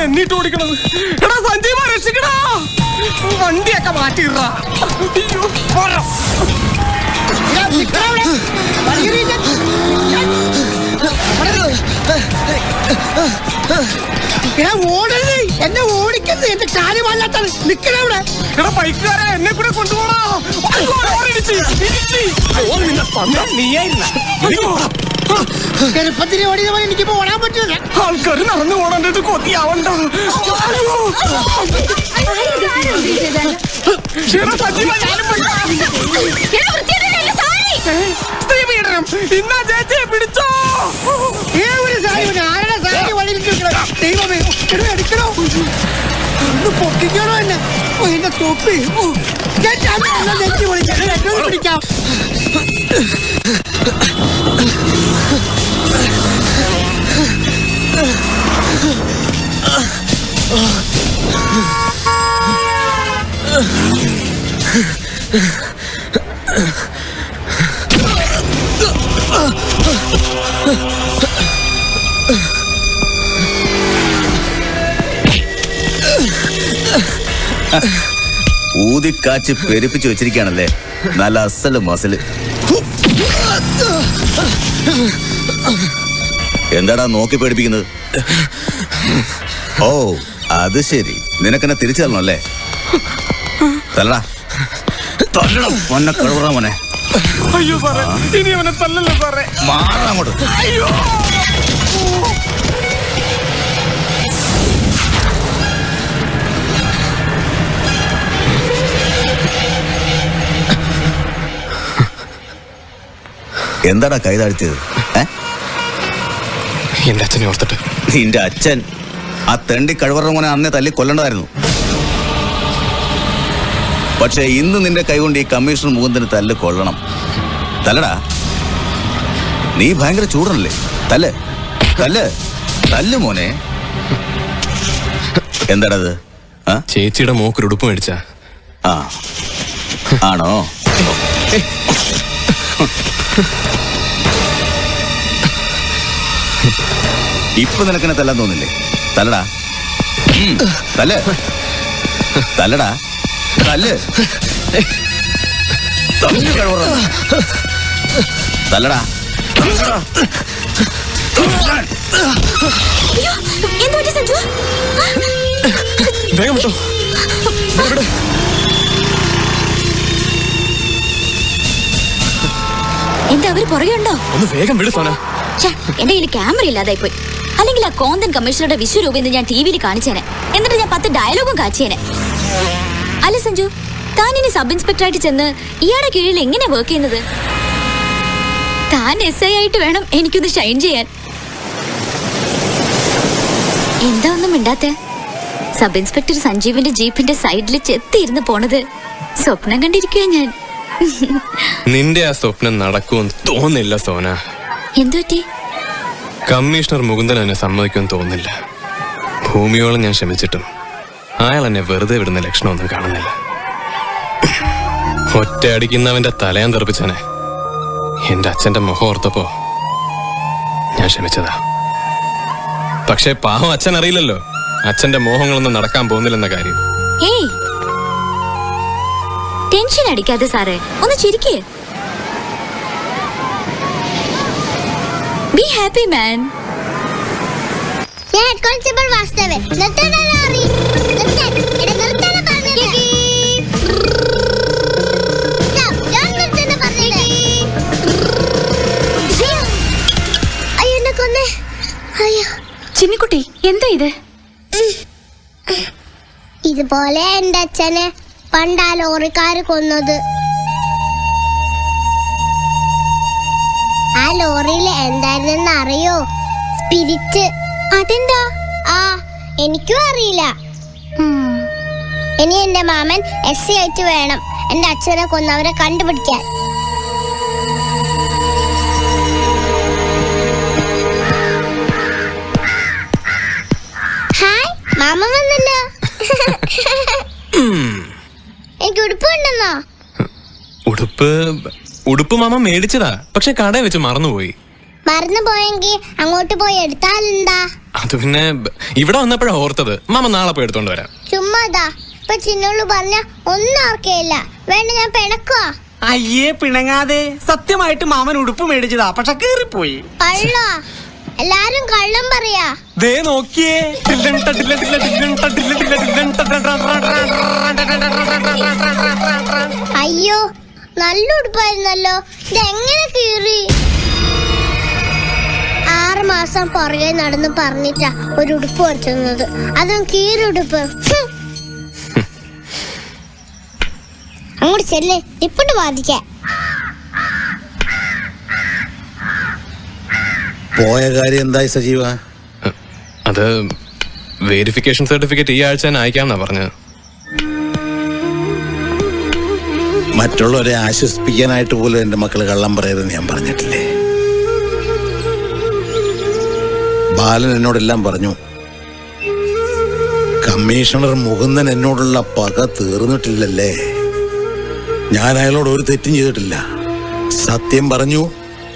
എന്നിട്ട് ഓടിക്കണത്. എടാ സഞ്ജീവ രക്ഷിക്കടാ, വണ്ടിയൊക്കെ മാറ്റിയിടാ. ഓടരുത്, എന്നെ ഓടിക്കുന്നത് എന്റെ കാര്യമല്ലാത്താണ്. നിക്കണവിടെ. എടാ ബൈക്കുകാരെ എന്നെ കൂടെ കൊണ്ടുപോടാ. ചെറുപ്പത്തിന് ഓടിയ പോലെ എനിക്കിപ്പോ ഓടാൻ പറ്റില്ല. ആൾക്കാർ നടന്നു ഓടേണ്ടത് കൊതിയാവണ്ട. ഇന്നാ ചേച്ചിയെ പിടിച്ചോ. ആരുടെ സാരി വഴിയിരിക്കണോ? ദൈവമേ, എടുക്കണോ? ഒന്ന് പൊക്കിക്കണോ എന്നെ? എന്റെ തൊപ്പി നെഞ്ചി വിളിക്കാം, പിടിക്കാം. ഊതിക്കാച്ച് പെരുപ്പിച്ച് വെച്ചിരിക്കുകയാണല്ലേ, നല്ല അസല് മസില്. എന്താടാ നോക്കി പേടിപ്പിക്കുന്നത്? ഓ അത് ശരി, നിനക്കെന്നെ തിരിച്ചു തരണം അല്ലേ? തല്ലടാ, തല്ലണം മോനെ, കഴിവറ മോനെ. അയ്യോ സാറേ, ഇനി അവനെ തല്ലല്ലോ സാറേ. മാറാ അങ്ങോട്ട്. അയ്യോ എന്താടാ കൈ താഴ്ത്തിയത്? എന്റെ അച്ഛനെ ഓർത്തിട്ട്. നിന്റെ അച്ഛൻ ആ തെണ്ടി കഴിവറ മോനെ അന്നേ തല്ലി കൊല്ലണ്ടായിരുന്നു. പക്ഷെ ഇന്ന് നിന്റെ കൈകൊണ്ട് ഈ കമ്മീഷണർ മുകുന്ദന് തല്ല് കൊള്ളണം. തല്ലടാ, നീ ഭയങ്കര ചൂടനല്ലേ. തല്ല് തല്ല് തല്ല് മോനെ. എന്താടത്? ചേച്ചിയുടെ മോക്കൊരു ഉടുപ്പ് മേടിച്ച. ആ ആണോ? ഇപ്പൊ നിനക്കെന്നെ തല്ലാൻ തോന്നില്ലേ? തല്ലടാ, തല്ല് തല്ലടാ, തല്ല് തല്ല് കഴിവറ, തല്ലടാ. വേഗം വിട്ടോ. എന്താ അവര് പുറകെ ഉണ്ടോ? ഒന്ന് വേഗം വിട് സോന. എന്റെ കയ്യിൽ ക്യാമറ ഇല്ലാതായി പോയി. അല്ലെങ്കിൽ ആ കോന്തൻ കമ്മീഷണറുടെ വിശ്വരൂപം ഞാൻ ടിവിയിൽ കാണിച്ചേനെ. എന്നിട്ട് ഞാൻ 10 ഡയലോഗും കാച്ചിയേനെ. അല്ല സഞ്ജു, താൻ ഇനി സബ് ഇൻസ്പെക്ടറായിട്ട് ചെന്ന് ഇയാളുടെ കീഴിൽ എങ്ങനെ വർക്ക് ചെയ്യുന്നത്? താൻ SI ആയിട്ട് വേണം എനിക്കൊന്ന് ഷൈൻ ചെയ്യാൻ. എന്താ ഒന്നും മിണ്ടാത്തെ? സബ് ഇൻസ്പെക്ടർ സഞ്ജീവിന്റെ ജീപ്പിന്റെ സൈഡിൽ ചെത്തിയിരുന്ന് പോണത് സ്വപ്നം കണ്ടിരിക്കുക ഞാൻ. നിന്റെ ആ സ്വപ്നം നടക്കുമെന്ന് തോന്നില്ല സോന. എന്തുപറ്റി? കമ്മീഷണർ മുകുന്ദൻ എന്നെ സമ്മതിക്കുമെന്ന് തോന്നുന്നില്ല. ഭൂമിയോളം ഞാൻ ശ്രമിച്ചിട്ടും അയാൾ എന്നെ വെറുതെ വിടുന്ന ലക്ഷണമൊന്നും കാണുന്നില്ല. ഒറ്റ അടിക്കുന്നവന്റെ തലയാൻ തെറിപ്പിച്ചനെ. എന്റെ അച്ഛന്റെ മുഖം ഓർത്തപ്പോ ഞാൻ ക്ഷമിച്ചതാ. പക്ഷെ പാവം അച്ഛൻ അറിയില്ലല്ലോ അച്ഛന്റെ മോഹങ്ങളൊന്നും നടക്കാൻ പോകുന്നില്ലെന്ന കാര്യം. ഏയ്, ടെൻഷൻ അടിക്കാതെ സാറേ, ഒന്ന് ചിരിക്കേ. ബി ഹാപ്പി മാൻ. ഞാൻ കോൺസ്റ്റബിൾ വാസ്തവൻ. നിർത്തണ ലോറി, നിർത്തൻ. എടാ നിർത്തണ പറഞ്ഞത്. ഞാൻ നിർത്തണ പറഞ്ഞത്. അയ്യോ എന്നെ കൊന്നേ. അയ്യോ ചിമ്മിക്കുട്ടി, എന്താ ഇത്? ഇതുപോലെ എന്റെ അച്ഛനെ പണ്ടാ ലോറിക്കാര് കൊന്നത്. ആ ലോറിയിൽ എന്തായിരുന്നെന്ന് അറിയോ? സ്പിരിറ്റ്. അതെന്താ? ആ എനിക്കും അറിയില്ല. ഇനി എന്റെ മാമൻ SI ആയിട്ട് വേണം എന്റെ അച്ഛനെ കൊന്നവരെ കണ്ടുപിടിക്കാൻ. ഹായ്, മാമ വന്നല്ലോ. എനിക്ക് ഉടുപ്പ് ഉണ്ടെന്നോ? ഉടുപ്പ് മാമ മേടിച്ചതാ, പക്ഷെ കടയിൽ വെച്ച് മറന്നുപോയി. മറന്നു പോയെങ്കിൽ അങ്ങോട്ട് പോയി എടുത്താലെന്താ? അത് പിന്നെ ഇവിടെ വന്നപ്പോഴാ ഓർത്തത്. മാമ നാളെ പോയി എടുത്തോണ്ട് വരാം. ചുമ്മാതാ, ഇപ്പൊ ചിന്നോള് പറഞ്ഞ ഒന്നും ഓർക്കയില്ല. വേണ്ട, ഞാൻ പിണക്കുവാ. അയ്യേ, പിണങ്ങാതെ. സത്യമായിട്ട് മാമൻ ഉടുപ്പ് മേടിച്ചതാ, പക്ഷെ കീറിപ്പോയി. കള്ള, എല്ലാരും കള്ളം പറയാ. ദേ നോക്കിയേ. അയ്യോ, നല്ല ഉടുപ്പായിരുന്നല്ലോ, ഇതെങ്ങനെ കീറി? 6 മാസം പുറകെ നടന്ന് പറഞ്ഞിട്ടാ ഒരു ഉടുപ്പ് വെച്ചുന്നത്, അതും കീറുടുപ്പ്. അങ്ങോട്ട് ചെല്ലേ, ഇപ്പോട്ട് ബാധിക്കാൻ. പോയ കാര്യം എന്തായി സജീവ? അത് വെരിഫിക്കേഷൻ സർട്ടിഫിക്കറ്റ് ഈ ആഴ്ച തന്നെ അയക്കാന്നാ പറഞ്ഞത്. മറ്റുള്ളവരെ ആശ്വസിപ്പിക്കാനായിട്ട് പോലും എന്റെ മക്കള് കള്ളം പറയരുതെന്ന് ഞാൻ പറഞ്ഞിട്ടില്ലേ? ബാലൻ എന്നോടെല്ലാം പറഞ്ഞു. കമ്മീഷണർ മുകുന്ദൻ എന്നോടുള്ള പക തീർന്നിട്ടില്ലല്ലേ? ഞാൻ അയാളോട് ഒരു തെറ്റും ചെയ്തിട്ടില്ല. സത്യം പറഞ്ഞു,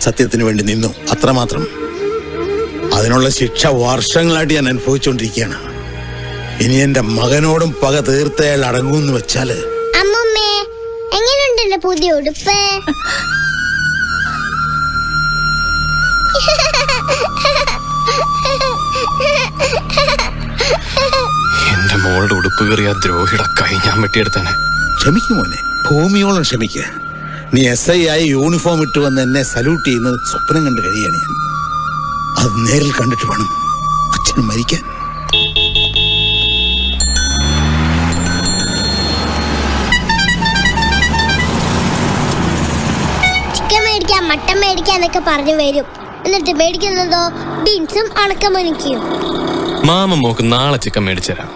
സത്യത്തിന് വേണ്ടി നിന്നു, അത്രമാത്രം. അതിനുള്ള ശിക്ഷ വർഷങ്ങളായിട്ട് ഞാൻ അനുഭവിച്ചുകൊണ്ടിരിക്കുകയാണ്. ഇനി എന്റെ മകനോടും പക തീർത്ത അയാൾ അടങ്ങുമെന്ന് വെച്ചാല്. അമ്മമ്മേ, എങ്ങനെയുണ്ട് എന്റെ പുതിയ ഉടുപ്പ്? എന്റെ മോളുടെ ഉടുപ്പ് കയറിയ ദ്രോഹിയുടെ കൈ ഞാൻ വെട്ടിയെടുത്തേനെ. ക്ഷമിക്കുമോനെ, ഭൂമിയോളം ക്ഷമിക്ക. നീ SI ആയി യൂണിഫോം ഇട്ട് വന്ന് എന്നെ സല്യൂട്ട് ചെയ്യുന്നത് സ്വപ്നം കണ്ട് കഴിയാണ് ഞാൻ. അത് നേരിൽ കണ്ടിട്ട് വേണം അച്ഛന് മരിക്കാൻ. ചിക്കൻ മേടിക്കാൻ, മട്ടൻ മേടിക്കാന്നൊക്കെ പറഞ്ഞു വരും. എന്നിട്ട് മേടിക്കുന്നതോ ബീൻസും ഉണക്കമുനിക്കും. മാമ മോക്ക് നാളെ ചിക്കൻ മേടിച്ചുതരാം.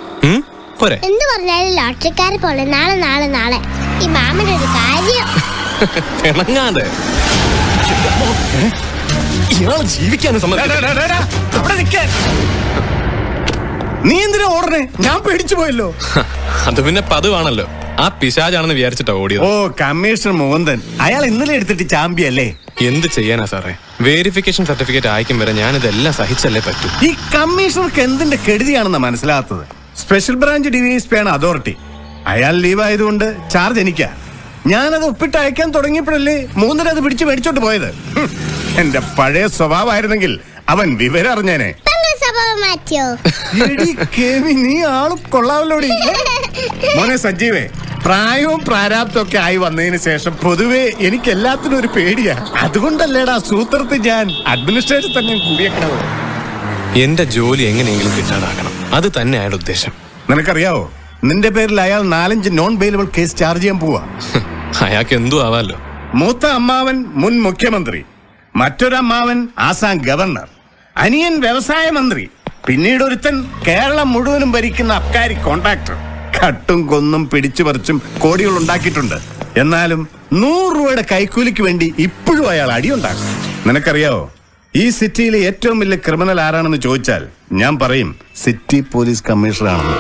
പോരെ? എന്ത് പറഞ്ഞാലും ലോട്ടറിക്കാരെ പോലെ നാളെ നാളെ നാളെ. ഈ മാമന്റെ ഒരു കാര്യം. പിണങ്ങാതെ ഇയാള് ജീവിക്കാനും സമ്മതിക്കില്ല. അവിടെ നിൽക്കാൻ. നീ എന്തിനാ ഓടണേ? ഞാൻ പേടിച്ചു പോയല്ലോ. അത് പിന്നെ പതിവാണല്ലോ. ആ പിശാചാണെന്ന് വിചാരിച്ചിട്ടാ ഓടിയത്. ഓ, കമ്മീഷണർ മുകുന്ദൻ. അയാൾ ഇന്നലെ എടുത്തിട്ട് ചാമ്പിയല്ലേ? എന്ത് ചെയ്യാനാ സാറേ? വെരിഫിക്കേഷൻ സർട്ടിഫിക്കറ്റ് അയക്കും വരെ ഞാനിതെല്ലാം സഹിച്ചല്ലേ പറ്റൂ. ഈ കമ്മീഷണർക്ക് എന്തിന്റെ കെടുതിയാണെന്ന് മനസ്സിലാകാത്തത്. സ്പെഷ്യൽ ബ്രാഞ്ച് DVSP ആണ് അതോറിറ്റി. അയാൾ ലീവ് ആയതുകൊണ്ട് ചാർജ് എനിക്കാ. ഞാനത് ഒപ്പിട്ട് അയക്കാൻ തുടങ്ങിയപ്പോഴല്ലേ മൂന്നര അത് പിടിച്ച് മേടിച്ചോണ്ട് പോയത്. എന്റെ പഴയ സ്വഭാവമായിരുന്നെങ്കിൽ അവൻ വിവരം അറിഞ്ഞേനെ. സ്വഭാവം മാറ്റിയോ? നീ ആള് കൊള്ളാവല്ലോടി. മോനെ സജീവേ, പ്രായവും പ്രാരാബ്ദവും ഒക്കെ ആയി വന്നതിന് ശേഷം പൊതുവെ എനിക്ക് എല്ലാത്തിനും ഒരു പേടിയാ. അതുകൊണ്ടല്ലേടാ സൂത്രത്തിൽ ഞാൻ അഡ്മിനിസ്ട്രേഷൻ തന്നെ കൂടിയേക്കണത്. എന്റെ ജോലി എങ്ങനെയെങ്കിലും കിട്ടാതാക്കണം, അത് തന്നെ അയാളുടെ ഉദ്ദേശം. നിനക്കറിയാവോ, നിന്റെ പേരിൽ അയാൾ 4-5 നോൺ ബെയിലബിൾ കേസ് ചാർജ് ചെയ്യാൻ പോവാ. അയാൾക്ക് എന്തു ആവാലോ. മൂത്ത അമ്മാവൻ മുൻ മുഖ്യമന്ത്രി, മറ്റൊരമ്മാവൻ ആസാം ഗവർണർ, അനിയൻ വ്യവസായ മന്ത്രി, പിന്നീട് ഒരുത്തൻ കേരളം മുഴുവനും ഭരിക്കുന്ന അബ്കാരി കോൺട്രാക്ടർ. കട്ടും കൊന്നും പിടിച്ചു പറിച്ചും കോടികൾ ഉണ്ടാക്കിയിട്ടുണ്ട്. എന്നാലും 100 രൂപയുടെ കൈക്കൂലിക്ക് വേണ്ടി ഇപ്പോഴും അയാൾ അടിയുണ്ടാക്കും. നിനക്കറിയാവോ, ഈ സിറ്റിയിലെ ഏറ്റവും വലിയ ക്രിമിനൽ ആരാണെന്ന് ചോദിച്ചാൽ ഞാൻ പറയും സിറ്റി പോലീസ് കമ്മീഷണർ ആണെന്ന്.